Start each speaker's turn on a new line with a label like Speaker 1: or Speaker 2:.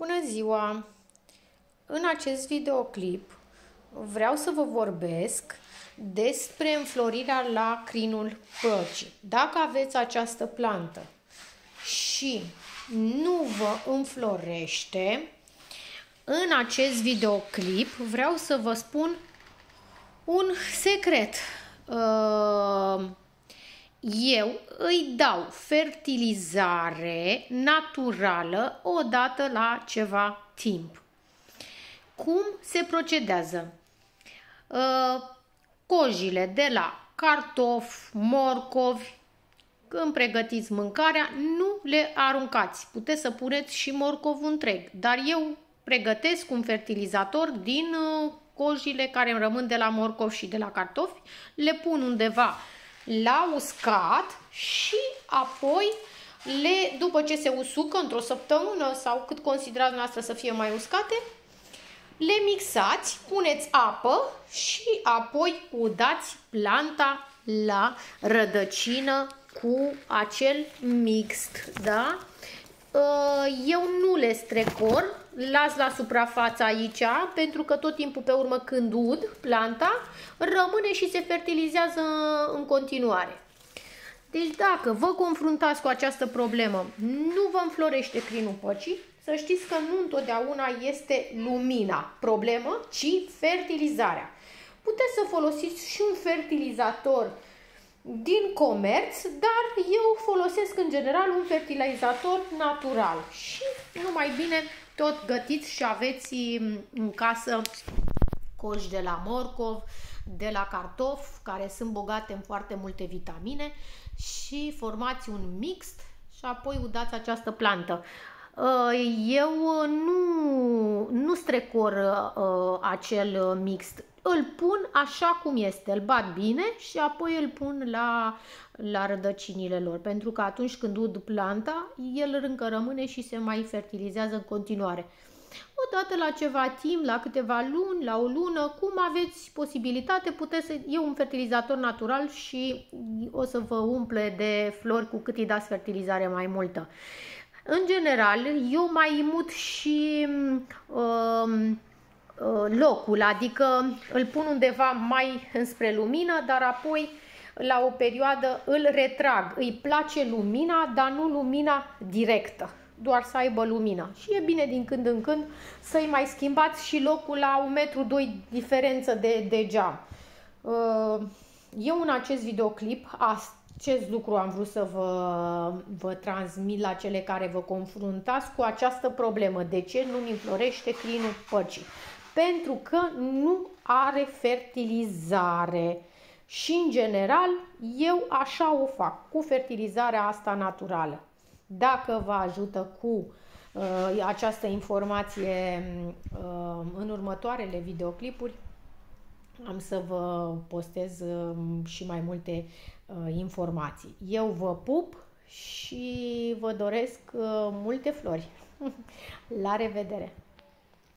Speaker 1: Bună ziua! În acest videoclip vreau să vă vorbesc despre înflorirea la crinul păcii. Dacă aveți această plantă și nu vă înflorește, în acest videoclip vreau să vă spun un secret. Eu îi dau fertilizare naturală odată la ceva timp. Cum se procedează? Cojile de la cartofi, morcovi, când pregătiți mâncarea, nu le aruncați. Puteți să puneți și morcov întreg, dar eu pregătesc un fertilizator din cojile care îmi rămân de la morcovi și de la cartofi, le pun undeva la uscat și apoi după ce se usucă într-o săptămână sau cât considerați noastră să fie mai uscate, le mixați, puneți apă și apoi udați planta la rădăcină cu acel mixt, da? Eu nu le strecor, las la suprafață aici, pentru că tot timpul pe urmă când ud planta, rămâne și se fertilizează în continuare. Deci dacă vă confruntați cu această problemă, nu vă înflorește crinul păcii, să știți că nu întotdeauna este lumina problemă, ci fertilizarea. Puteți să folosiți și un fertilizator din comerț, dar eu folosesc în general un fertilizator natural și numai bine tot gătiți și aveți în casă coși de la morcov, de la cartof, care sunt bogate în foarte multe vitamine și formați un mixt și apoi udați această plantă. Eu nu strecor acel mixt. Îl pun așa cum este, îl bat bine și apoi îl pun la rădăcinile lor, pentru că atunci când ud planta, el încă rămâne și se mai fertilizează în continuare. Odată la ceva timp, la câteva luni, la o lună, cum aveți posibilitate, puteți să iau un fertilizator natural și o să vă umple de flori cu cât îi dați fertilizare mai multă. În general, eu mai mut și locul, adică îl pun undeva mai înspre lumină, dar apoi la o perioadă îl retrag. Îi place lumina, dar nu lumina directă, doar să aibă lumină. Și e bine din când în când să-i mai schimbați și locul la 1,2 m diferență de geam. Eu în acest videoclip acest lucru am vrut să vă transmit la cele care vă confruntați cu această problemă. De ce nu-mi înflorește crinul păcii? Pentru că nu are fertilizare și în general eu așa o fac, cu fertilizarea asta naturală. Dacă vă ajută cu această informație în următoarele videoclipuri, am să vă postez și mai multe informații. Eu vă pup și vă doresc multe flori. La revedere!